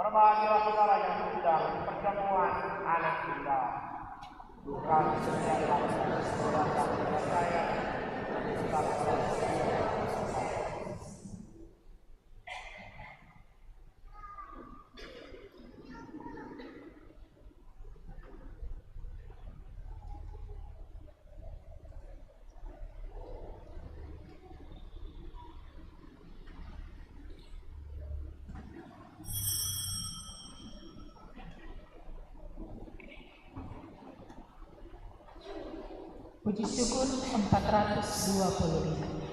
Berbahagialah saudara yang diundang di perjamuan anak tunggal. Bukan setiap saudara saya. Puji syukur 425.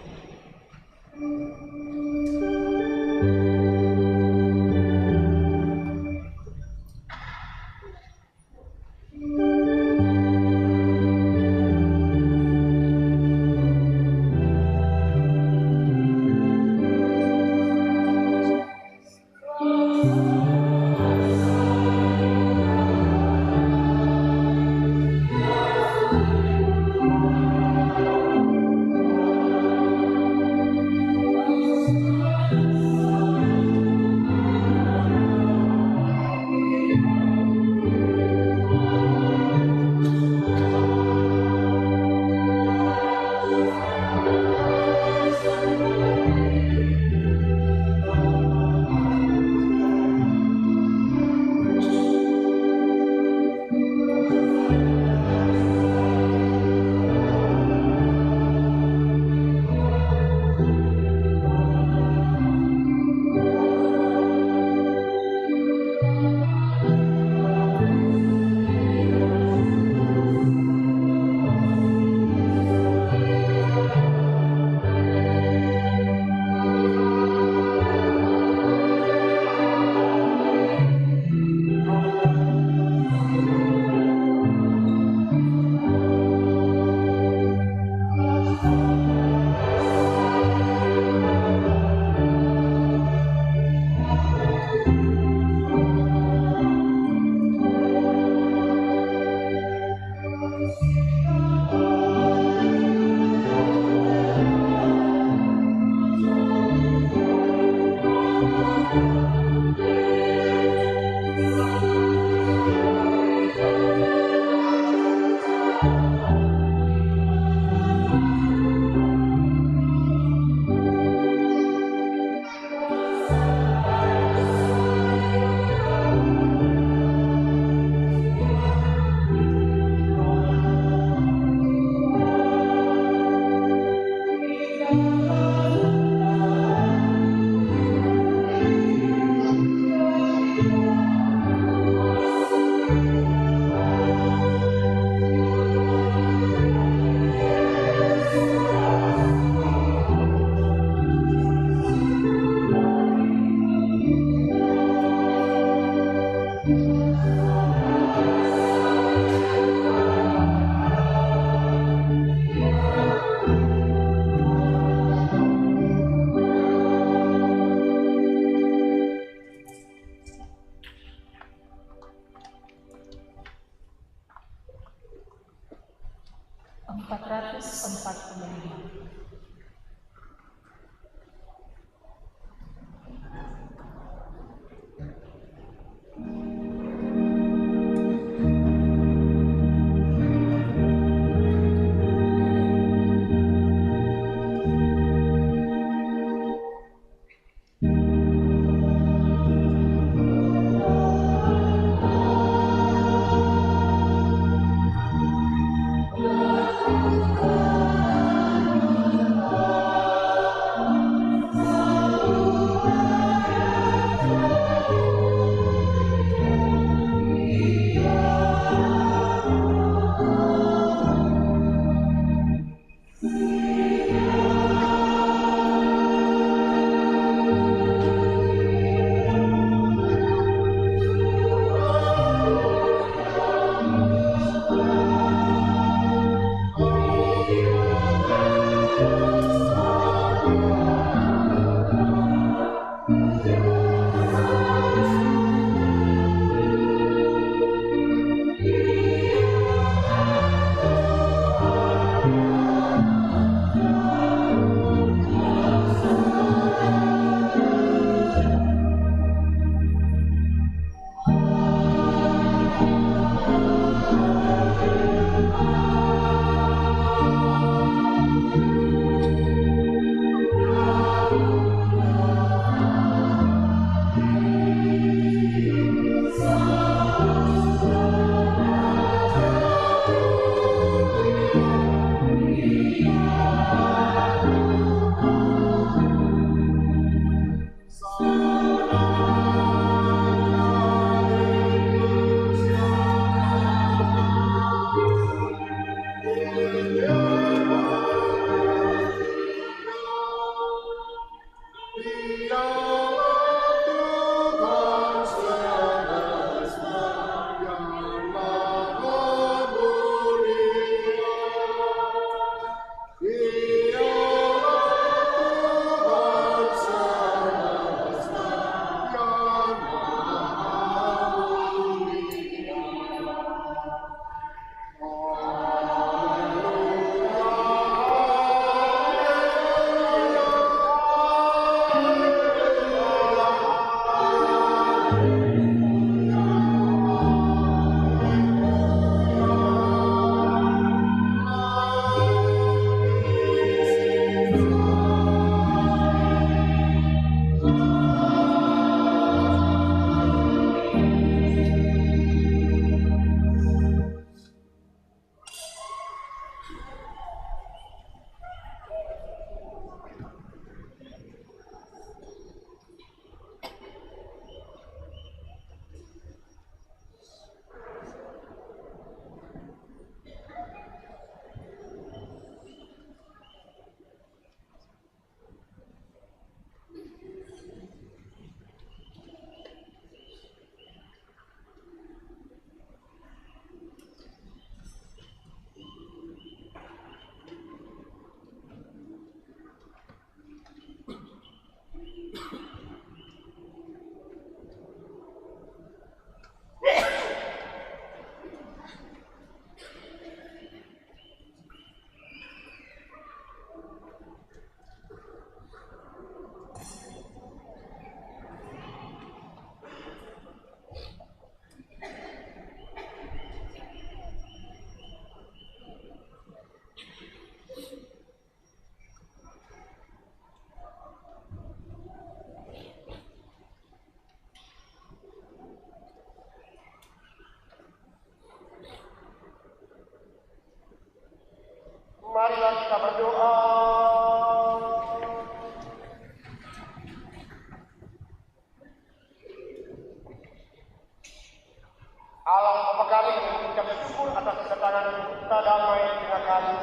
kami mengucap syukur atas kedatangan kita damai di tengah kami,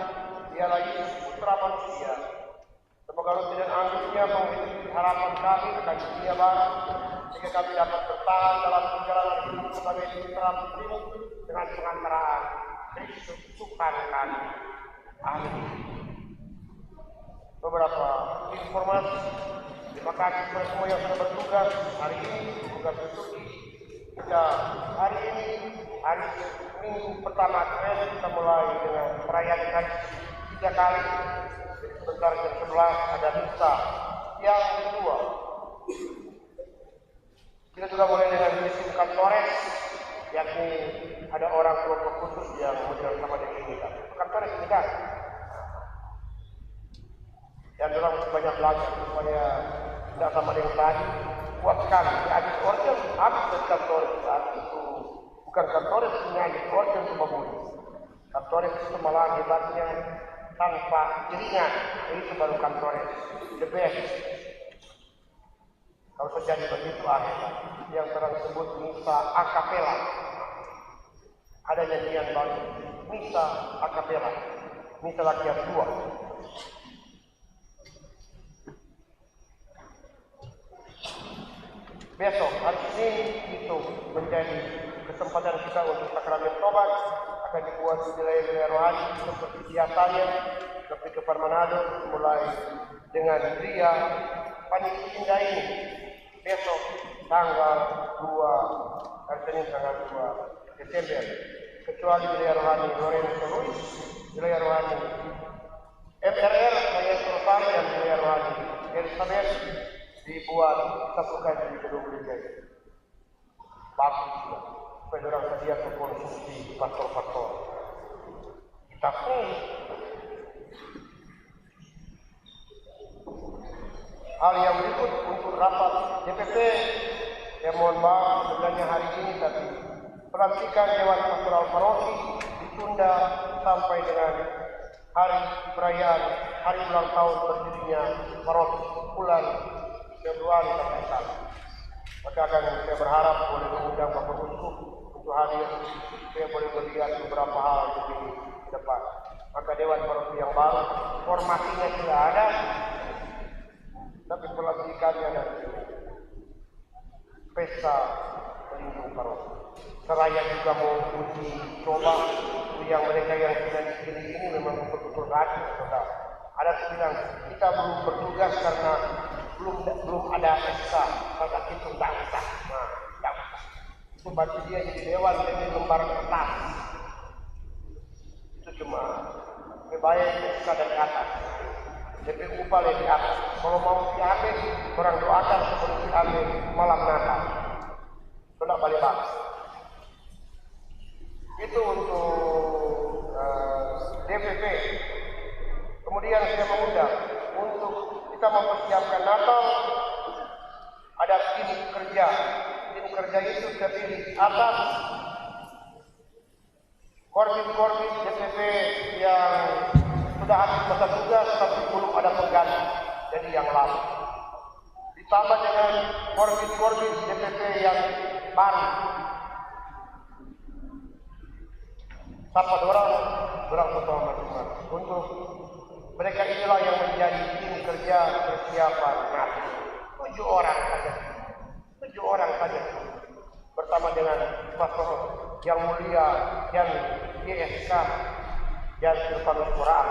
ialah Yesus Putra Manusia. Semoga roh dan anggusnya menghidupi harapan kami akan dunia baru, sehingga kami dapat bertahan dalam perjalanan hidup sebagai putra putrimu dengan pengantaraan Kristus Tuhan kami. Amin. Beberapa informasi. Terima kasih kepada semua yang sudah bertugas hari ini, tugas liturgi kita hari ini, hari Minggu pertama Advent, kita mulai dengan perayaan Ekaristi 3 kali. Sebentar jam 11 ada misa yang kedua. Kita juga mulai dengan misi Kantores, yakni ada orang kelompok khusus yang bersama dengan kita. Kantores ini kan, yang orang banyak belajar supaya tidak sama dengan tadi. Kuat sekali. Di habis organ, habis dari Kantores itu bukan Kantores, punya habis organ itu membuli. Kantores itu malah hebatnya tanpa iringan, itu baru Kantores, the best. Kalau terjadi begitu akhirnya yang terang sebut misa akapela. Ada nyanyian baru, misa akapela, misa rakyat 2. Besok, hari ini itu menjadi kesempatan kita untuk sakramen tobat, akan dibuat di wilayah-wilayah rohani seperti biasanya, lebih ke Manado, mulai dengan Ria Paniki Indah ini. Besok tanggal 2, hari Senin tanggal 2 Desember, kecuali wilayah rohani Lorenzo Ruiz, wilayah rohani MRR, Maestro Rosario, dan wilayah rohani Elizabeth dibuat disatukan di gedung gereja. Bagus juga, supaya orang sedia ke konsumsi pastor-pastor. Kita pun hal yang berikut untuk rapat DPP, mohon maaf sebenarnya hari ini, tapi pelantikan Dewan Pastoral Paroki ditunda sampai dengan hari perayaan hari ulang tahun berdirinya paroki bulan Februari mendatang. Maka akan saya berharap boleh mengundang Bapak Uskup untuk hadir, saya boleh melihat beberapa hal di depan. Maka Dewan Paroki yang baru, formasinya sudah ada, tapi pelantikannya dan pesta pelindung paroki. Seraya juga mau uji coba yang mereka yang sudah dipilih ini memang betul-betul rajin, saudara. Ada yang bilang kita belum bertugas karena belum ada SK, maka itu tidak usah. Nah, tidak usah. Itu berarti dia jadi dewan dengan lembar kertas. Itu cuma lebih baik SK dari atas. Lebih upah di atas. Kalau mau diambil, orang doakan sebelum diambil malam Natal. Sudah balik balik. Itu untuk DPP. Kemudian saya mengundang untuk kita mempersiapkan Natal. Ada tim kerja. Tim kerja itu terdiri atas korbit DPP yang sudah habis masa tugas tapi belum ada pengganti, jadi yang lama. Ditambah dengan korbit DPP yang baru. Sapa orang bersama-sama. Untuk mereka inilah yang menjadi tim kerja persiapan Natal. 7 orang saja. Bersama dengan Pastor yang mulia yang YSK dan Silvanus Quran.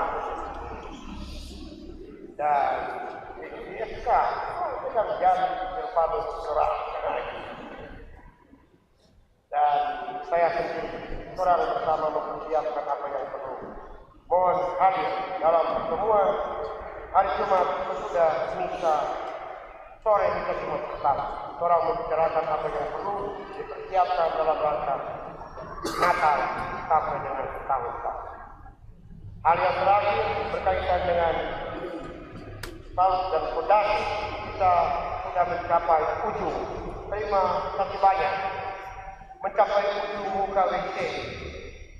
Dan YSK dengan Jan Silvanus Quran. Dan saya sendiri orang bersama mempersiapkan apa yang perlu. Mohon hadir dalam pertemuan hari Jumat sesudah misa sore misa Jumat pertama. Orang membicarakan apa yang perlu dipersiapkan dalam rangka Natal sampai dengan tahun-tahun. Hal yang terakhir berkaitan dengan saus dan fondasi, kita sudah mencapai ujung. Terima kasih banyak. Mencapai ujung muka WC.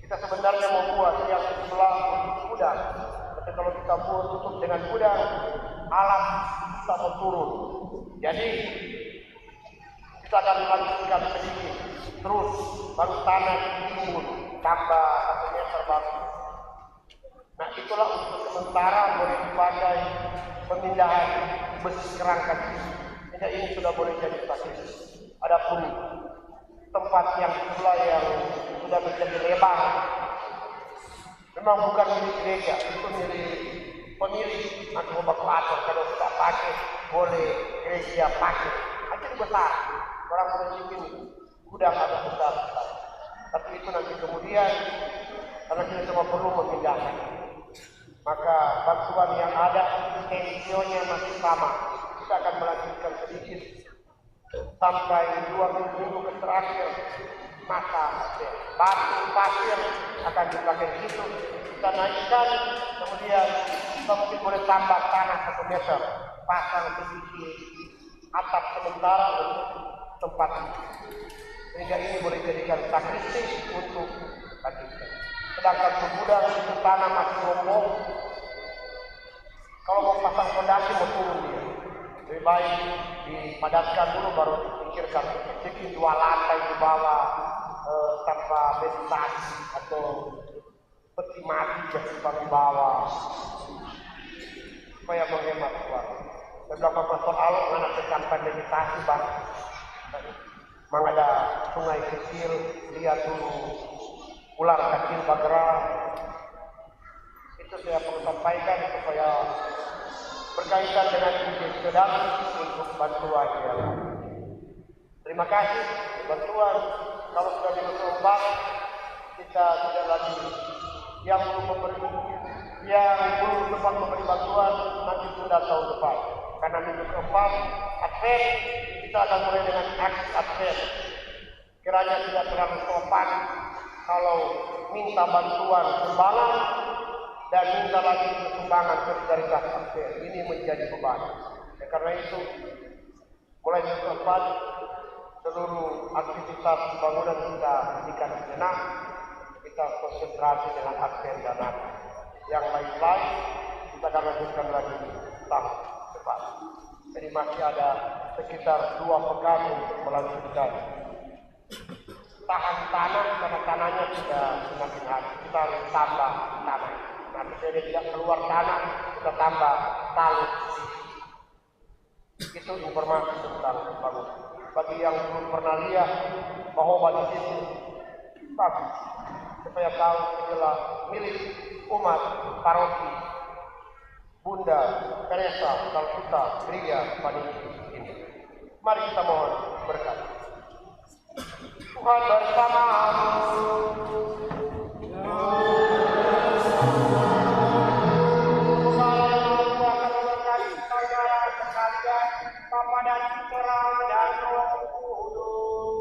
Kita sebenarnya mau buat yang sebelah untuk gudang. Tapi kalau kita buat tutup dengan gudang, alat bisa turun. Jadi kita akan melanjutkan sedikit terus baru tanah ditimbun tambah 1 meter baru. Nah itulah untuk sementara boleh dipakai pemindahan besi kerangka sehingga ini sudah boleh jadi fasilitas. Adapun tempat yang sebelah yang sudah menjadi lebar memang bukan milik gereja, itu milik pemilik atau evakuator. Kalau sudah pakai boleh gereja pakai. Aja besar, orang boleh bikin gudang agak besar. Tapi itu nanti kemudian karena kita semua perlu memindahkan, maka bantuan yang ada tensionya masih sama. Kita akan melanjutkan sedikit sampai 2 minggu ke terakhir. Maka batu pasir akan dipakai di situ, kita naikkan, kemudian kita mungkin boleh tambah tanah 1 meter, pasang sedikit atap sementara untuk tempat ini. Sehingga ini boleh dijadikan sakristi untuk lanjutkan. Sedangkan gudang itu tanah masih roboh. Kalau mau pasang fondasi mau turun dia. Lebih baik dipadatkan dulu baru dipikirkan. Bikin 2 lantai di bawah tanpa vegetasi atau peti mati di bawah supaya menghemat uang. Dan beberapa soal anak kecamatan vegetasi bang. Memang ada sungai kecil, lihat dulu ular kecil bergerak. Itu saya perlu sampaikan supaya berkaitan dengan ide sedang untuk bantuan yang terima kasih bantuan. Kalau sudah dikembang kita tidak lagi yang belum sempat memberi bantuan nanti sudah tahun depan. Karena minggu keempat Advent kita akan mulai dengan aksi Advent. Kiranya tidak terlalu sopan kalau minta bantuan sumbangan dan minta lagi sumbangan solidaritas Advent. Ini menjadi beban. Karena itu mulai minggu keempat seluruh aktivitas pembangunan kita hentikan sejenak. Kita konsentrasi dengan Advent dan yang lain-lain kita akan lanjutkan lagi tahun depan. Jadi masih ada sekitar 2 pekan untuk melanjutkan tahan tanah karena tanahnya sudah semakin habis. Kita harus tambah tanah. Nanti jadi tidak keluar tanah kita tambah talut. Itu informasi tentang pembangunan. Bagi yang belum pernah lihat bahwa di situ bagus supaya tahu adalah milik umat paroki Bunda Teresa Calcutta Gereja Paniki ini. Mari kita mohon berkat. Tuhan bersamamu. Bapa dan Putra dan Roh Kudus.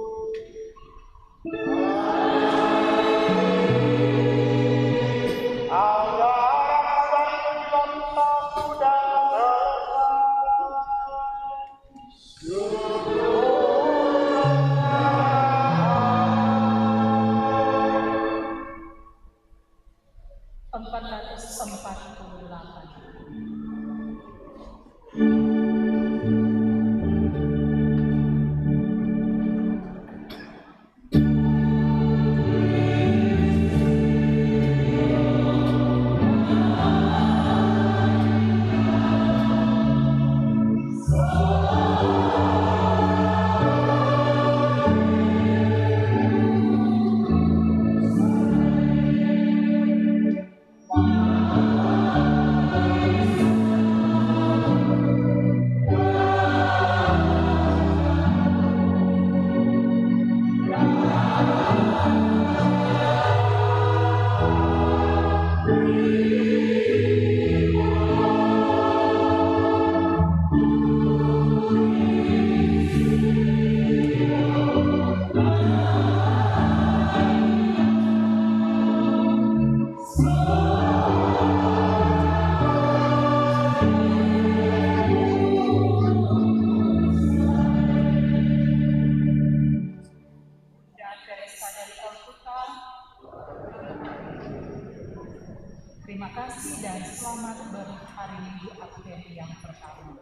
Ajaran kebaikan kita sudah Terima kasih dan selamat berhari Minggu Advent yang pertama.